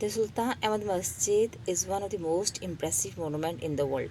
The Sultan Ahmad Masjid is one of the most impressive monument in the world.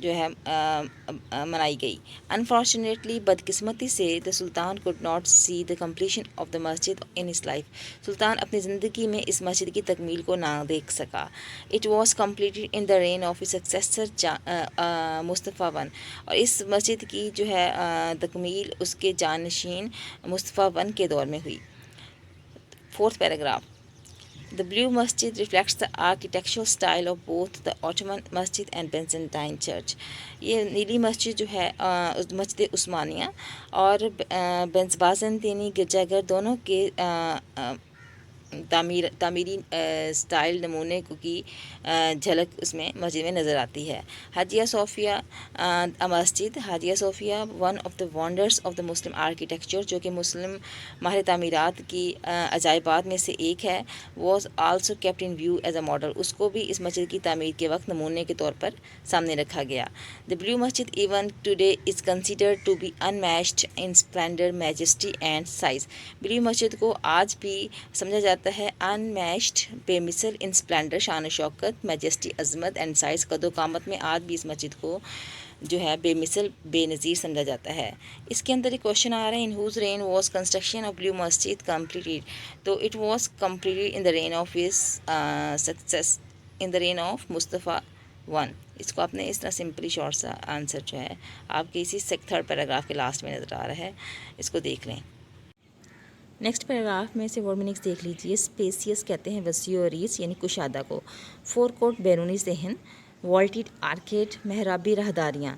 جو ہے منائی گئی. Unfortunately بدقسمتی سے دا سلطان could not see the completion of the masjid in his life. سلطان اپنی زندگی میں اس مسجد کی تکمیل کو نہ دیکھ سکا. It was completed in the reign of his successor Mustafa one. اور اس مسجد کی جو ہے تکمیل اس کے جانشین مصطفیٰ ون کے دور میں ہوئی. 4th paragraph. The Blue Masjid reflects the architectural style of both the Ottoman Masjid and Byzantine Church. یہ نیلی مسجد جو ہے مسجد عثمانیہ اور بازنطینی گرجا گھر دونوں کے تعمیری سٹائل نمونے کی جھلک اس میں مسجد میں نظر آتی ہے. حاجیہ صوفیہ مسجد. Hagia Sophia one of the wonders of the Muslim architecture, جو کہ مسلم ماہر تعمیرات کی عجائبات میں سے ایک ہے. Was also kept in view as a model. اس کو بھی اس مسجد کی تعمیر کے وقت نمونے کے طور پر سامنے رکھا گیا. دا بلیو مسجد even today is considered to be unmatched in splendour, majesty and size. Blue مسجد کو آج بھی سمجھا جاتا ہے ان میچڈ، بے مثل، ان اسپلینڈر، شان و شوکت، میجسٹی، عظمت، اینڈ سائز، قد و قامت میں آج بھی اس مسجد کو جو ہے بے مثل، بے نظیر سمجھا جاتا ہے. اس کے اندر ایک کوشچن آ رہا ہے، in whose reign was construction of Blue Masjid completed. تو it was completed in the reign of his successor, in the reign of Mustafa one. اس کو آپ نے اس طرح سمپلی شارٹ سا آنسر جو ہے آپ کے اسی 3rd پیراگراف کے لاسٹ میں نظر آ رہا ہے، اس کو دیکھ لیں. نیکسٹ پیراگراف میں سے ورڈ میننگس دیکھ لیجیے. اسپیسیس کہتے ہیں وسیع و ریس یعنی کشادہ کو. فور کوٹ بیرونی ذہن. والٹیڈ آرکیڈ محرابی راہداریاں.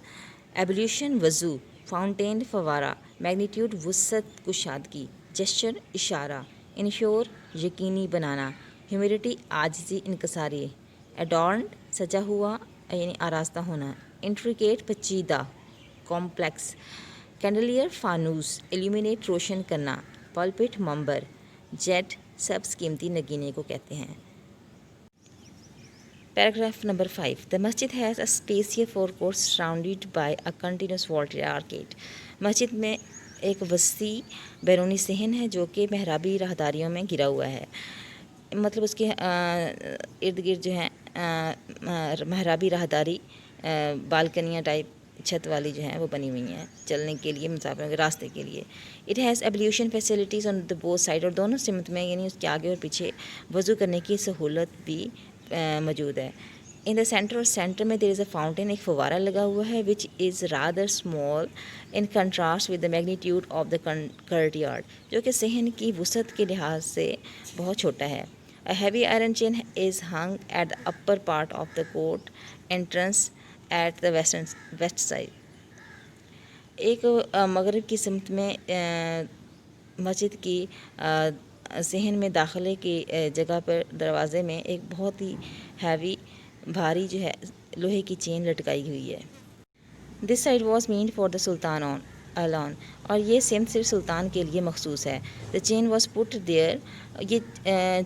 ایبولیوشن وضو. فاؤنٹین فوارہ. میگنیٹیوڈ وسعت کشادگی. جسچر اشارہ. انشور یقینی بنانا. ہیوملٹی عاجزی انکساری. ایڈورنڈ سجا ہوا یعنی آراستہ ہونا. انٹریکیٹ پیچیدہ کمپلیکس. کینڈلیئر فانوس. ایلیومینیٹ روشن کرنا. پلپٹ ممبر. جیٹ سبز قیمتی نگینے کو کہتے ہیں. Paragraph number 5. The masjid has a spacious forecourt surrounded by a continuous vaulted arcade. مسجد میں ایک وسیع بیرونی صحن ہے جو کہ محرابی راہداریوں میں گھرا ہوا ہے. مطلب اس کے ارد گرد جو ہیں محرابی راہداری، بالکنیاں ٹائپ چھت والی جو ہیں وہ بنی ہوئی ہیں چلنے کے لیے، مسافروں کے راستے کے لیے. It has ablution facilities on the both side. اور دونوں سمت میں یعنی اس کے آگے اور پیچھے وضو کرنے کی سہولت بھی موجود ہے. ان دا سینٹر میں دیر از اے فاؤنٹین. ایک فوارہ لگا ہوا ہے which is rather small in contrast with the magnitude of the courtyard, جو کہ صحن کی وسعت کے لحاظ سے بہت چھوٹا ہے. A heavy iron chain is hung at the upper part of the court entrance at the west side. ایک مغرب کی سمت میں مسجد کی صحن میں داخلے کی جگہ پر دروازے میں ایک بہت ہی ہیوی بھاری جو ہے لوہے کی چین لٹکائی ہوئی ہے. This side was meant for the سلطان alone. اور یہ سمت صرف سلطان کے لیے مخصوص ہے. دا چین واز پٹ دیئر. یہ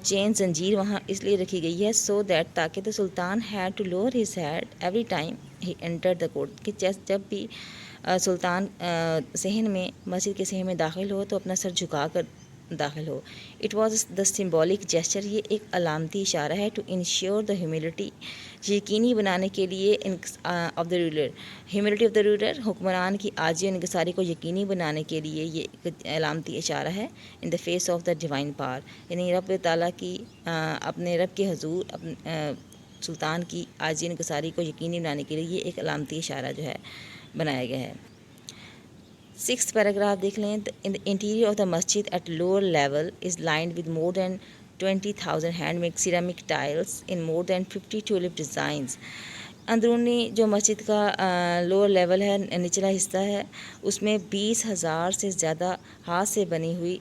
چین زنجیر وہاں اس لیے رکھی گئی ہے سو دیٹ تاکہ the sultan had to lower his head every time he enter the court, کہ جب بھی سلطان صحن میں مسجد کے صحن میں داخل ہو تو اپنا سر جھکا کر داخل ہو. It was the symbolic gesture. یہ ایک علامتی اشارہ ہے. ٹو انشیور دا ہیوملٹی، یقینی بنانے کے لیے of the ruler. Humility of the ruler, حکمران کی عاجزی اور انکساری کو یقینی بنانے کے لیے یہ ایک علامتی اشارہ ہے. In the face of the divine power, یعنی رب تعالیٰ کی اپنے رب کے حضور سلطان کی عاجزی انکساری کو یقینی بنانے کے لیے یہ ایک علامتی اشارہ جو ہے بنایا گیا ہے. 6th پیراگراف دیکھ لیں. ان دا انٹیریئر آف دا مسجد at lower level is lined with more than 20,000 handmade ceramic tiles in more than 50 tulip designs. اندرونی جو مسجد کا لوور لیول ہے، نچلا حصہ ہے، اس میں 20,000 سے زیادہ ہاتھ سے بنی ہوئی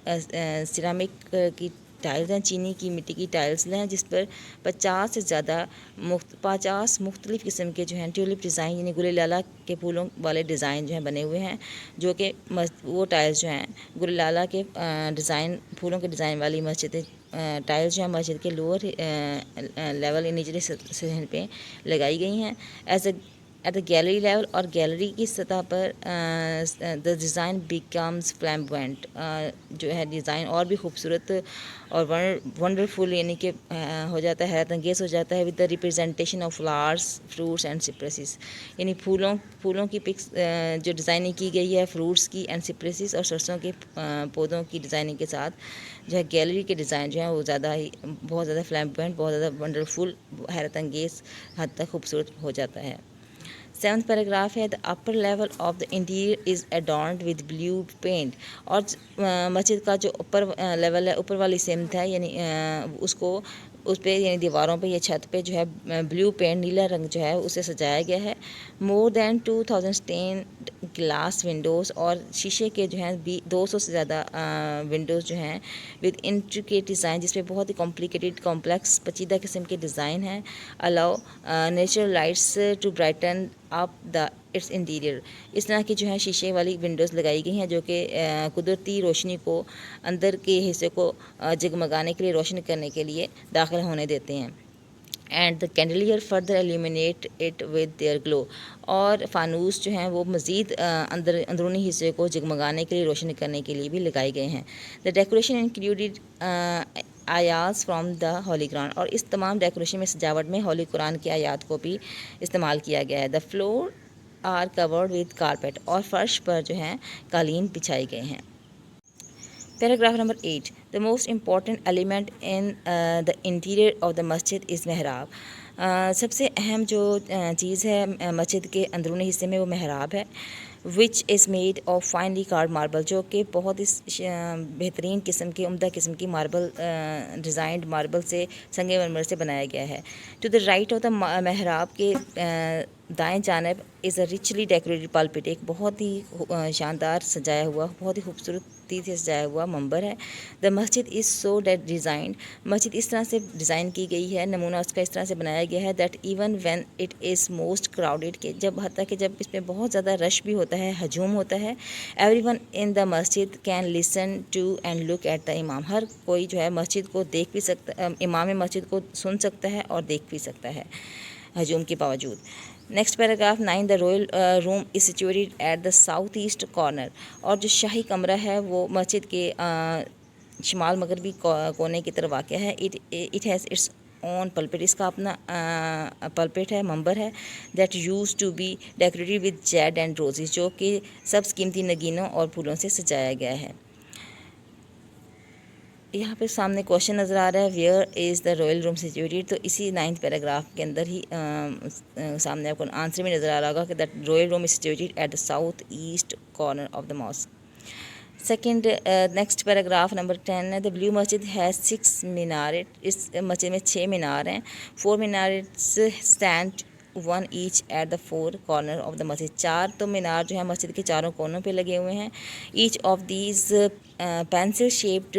سیرامک کی ٹائلز ہیں، چینی کی مٹی کی ٹائلز ہیں، جس پر 50 سے زیادہ 50 مختلف قسم کے جو ہیں ٹیولپ ڈیزائن یعنی گل لالہ کے پھولوں والے ڈیزائن جو ہیں بنے ہوئے ہیں، جو کہ وہ ٹائلز جو ہیں گل لالہ کے ڈیزائن، پھولوں کے ڈیزائن والی مسجد ٹائلز جو ہیں مسجد کے لوور لیول نچلے صحن پہ لگائی گئی ہیں. As a at the gallery level اور گیلری کی سطح پر دا ڈیزائن بیکمز فلیمبوینٹ، جو ہے ڈیزائن اور بھی خوبصورت اور ونڈرفل یعنی کہ ہو جاتا ہے، حیرت انگیز ہو جاتا ہے، with the representation of flowers fruits and suppresses, یعنی پھولوں کی پکس جو ڈیزائننگ کی گئی ہے فروٹس کی اینڈ سپریسز اور سرسوں کے پودوں کی ڈیزائننگ کے ساتھ جو ہے گیلری کے ڈیزائن جو ہیں وہ بہت زیادہ فلیمبوینٹ، بہت زیادہ ونڈرفل، حیرت انگیز حد تک خوبصورت ہو جاتا ہے۔ 7th پیراگراف ہے، the upper level of the interior is adorned with blue paint, اور مسجد کا جو اوپر لیول ہے، اوپر والی سمت ہے، یعنی اس پہ یعنی دیواروں پہ یا چھت پہ جو ہے بلیو پینٹ، نیلا رنگ جو ہے اسے سجایا گیا ہے۔ مور دین 2000 اسٹینڈ گلاس ونڈوز، اور شیشے کے جو ہیں 200 سے زیادہ ونڈوز جو ہیں ود انٹریکیٹ ڈیزائن، جس پہ بہت ہی کمپلیکیٹڈ کمپلیکس پیچیدہ قسم کے ڈیزائن ہیں۔ Allow natural lights to brighten up the its interior, اس طرح کی جو ہے شیشے والی ونڈوز لگائی گئی ہیں جو کہ قدرتی روشنی کو اندر کے حصے کو جگمگانے کے لیے، روشن کرنے کے لیے داخل ہونے دیتے ہیں۔ And the chandelier further illuminate it with their glow, اور فانوس جو ہیں وہ مزید اندرونی حصے کو جگمگانے کے لیے، روشن کرنے کے لیے بھی لگائے گئے ہیں۔ دا ڈیکوریشن انکلوڈیڈ آیات فرام دا ہولی قرآن، اور اس تمام ڈیکوریشن میں، سجاوٹ میں ہولی قرآن کی آیات کو بھی استعمال کیا گیا ہے۔ The floor are covered with carpet, اور فرش پر جو ہیں قالین بچھائے گئے ہیں۔ Paragraph number 8، the most important element in the interior of the مسجد از محراب، سب سے اہم جو چیز ہے مسجد کے اندرونی حصے میں وہ محراب ہے۔ Which is made of finely carved marble, جو کہ بہت ہی بہترین قسم کی، عمدہ قسم کی ماربل، ڈیزائنڈ ماربل سے، سنگ مرمر سے بنایا گیا ہے۔ To the right of the محراب کے دائیں جانب از اے ریچلی ڈیکوریٹڈ پلپٹ، ایک بہت ہی شاندار سجایا ہوا، بہت ہی خوبصورتی سے سجایا ہوا منبر ہے۔ دا مسجد از سو ڈیزائنڈ، مسجد اس طرح سے ڈیزائن کی گئی ہے، نمونہ اس کا اس طرح سے بنایا گیا ہے، that even when it is most crowded, کہ حتیٰ کہ جب اس میں بہت زیادہ رش بھی ہوتا ہے، ہجوم ہوتا ہے، ایوری ون ان دا مسجد can listen to and look at the امام، ہر کوئی جو ہے مسجد کو دیکھ بھی سکتا، امام مسجد کو سن سکتا ہے اور دیکھ بھی سکتا ہے ہجوم کے باوجود۔ Next paragraph 9، the royal room is situated at the south east corner, اور جو شاہی کمرہ ہے وہ مسجد کے شمال مغربی کونے کی طرف واقع ہے۔ It has its own pulpit, اس کا اپنا پلپٹ ہے، منبر ہے، that used to be decorated with jade and roses, جو کہ سبز قیمتی نگینوں اور پھولوں سے سجایا گیا ہے۔ یہاں پہ سامنے کوشچن نظر آ رہا ہے، where is the royal room situated, تو اسی 9th پیراگراف کے اندر ہی سامنے آپ کو آنسر بھی نظر آ رہا ہوگا کہ that royal room is situated at the south east corner of the mosque. Second next paragraph number 10 ہے، دا بلیو مسجد ہیز 6 مینارٹ، اس مسجد میں 6 مینار ہیں۔ 4 minarets stand on each at the 4 corner of the mosque, 4 تو مینار جو ہیں مسجد کے چاروں کونوں پہ لگے ہوئے ہیں۔ Each of these pencil shaped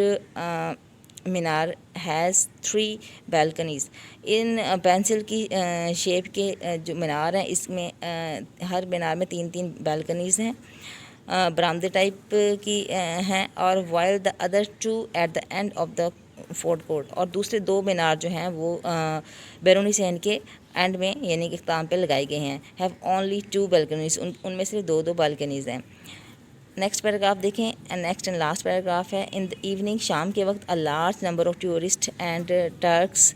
minar has 3 balconies, ان پینسل کی شیپ کے جو مینار ہیں اس میں ہر مینار میں 3 بالکنیز ہیں، برآمدے ٹائپ کی ہیں، اور while the other 2 at the end of the fourth court, اور دوسرے 2 مینار جو ہیں وہ بیرونی صحن کے اینڈ میں یعنی کہ اختتام پہ لگائے گئے ہیں۔ ہیو اونلی 2 بالکنیز، ان میں سے 2 بالکنیز ہیں۔ نیکسٹ پیراگراف دیکھیں، نیکسٹ اینڈ لاسٹ پیراگراف ہے، ان دا ایوننگ، شام کے وقت، a large number of tourist and Turks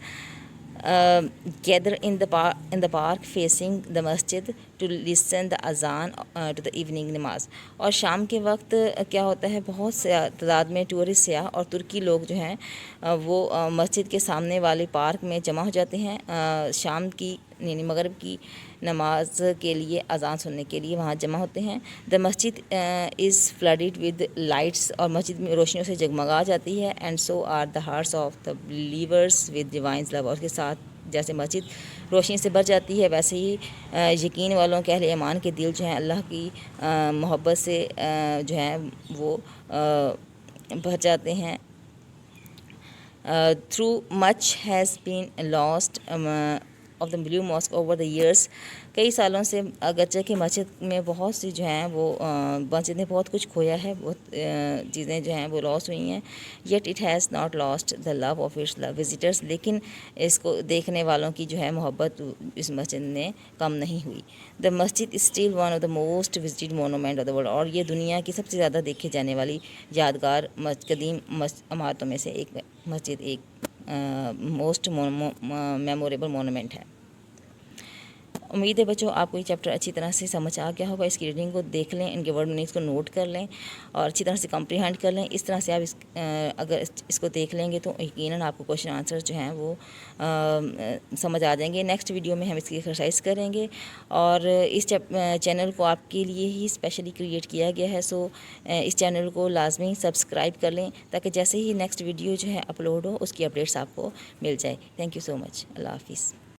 gather in the park facing the مسجد ٹو لسن دا اذان ٹو دا ایوننگ نماز، اور شام کے وقت کیا ہوتا ہے، بہت سے تعداد میں ٹورسٹ، سیاح اور ترکی لوگ جو ہیں وہ مسجد کے سامنے والے پارک میں جمع ہو جاتے ہیں شام کی یعنی مغرب کی نماز کے لیے، اذان سننے کے لیے وہاں جمع ہوتے ہیں۔ دا مسجد از فلڈڈ ود لائٹس، اور مسجد میں روشنیوں سے جگمگا جاتی ہے، and so are the hearts of the believers with divine love, اور اس کے ساتھ جیسے مسجد روشنی سے بھر جاتی ہے ویسے ہی یقین والوں کے، اہل ایمان کے دل جو ہیں اللہ کی محبت سے جو ہیں وہ بھر جاتے ہیں۔ Through much has been lost of the blue mosque over the years. کئی سالوں سے اگرچہ کہ مسجد میں بہت سی جو ہیں وہ مسجد نے بہت کچھ کھویا ہے، بہت چیزیں جو ہیں وہ لاس ہوئی ہیں، yet it has not lost the love of its visitors, لیکن اس کو دیکھنے والوں کی جو ہے محبت اس مسجد نے کم نہیں ہوئی. دا مسجد is still one of the most visited monument of the world, اور یہ دنیا کی سب سے زیادہ دیکھے جانے والی یادگار قدیم عمارتوں میں سے ایک مسجد، ایک موسٹ میموریبل مونومنٹ ہے. امید ہے بچوں آپ کو یہ چیپٹر اچھی طرح سے سمجھ آ گیا ہوگا. اس کی ریڈنگ کو دیکھ لیں، ان کے ورڈ میننگس کو نوٹ کر لیں اور اچھی طرح سے کمپریہینڈ کر لیں. اس طرح سے آپ اگر اس کو دیکھ لیں گے تو یقیناً آپ کو کوشچن آنسر جو ہیں وہ سمجھ آ جائیں گے. نیکسٹ ویڈیو میں ہم اس کی ایکسرسائز کریں گے اور اس چینل کو آپ کے لیے ہی اسپیشلی کریٹ کیا گیا ہے. سو اس چینل کو لازمی سبسکرائب کر لیں تاکہ جیسے ہی نیکسٹ ویڈیو جو ہے اپلوڈ ہو اس کی اپڈیٹس آپ کو مل جائے. تھینک یو سو مچ. اللہ حافظ.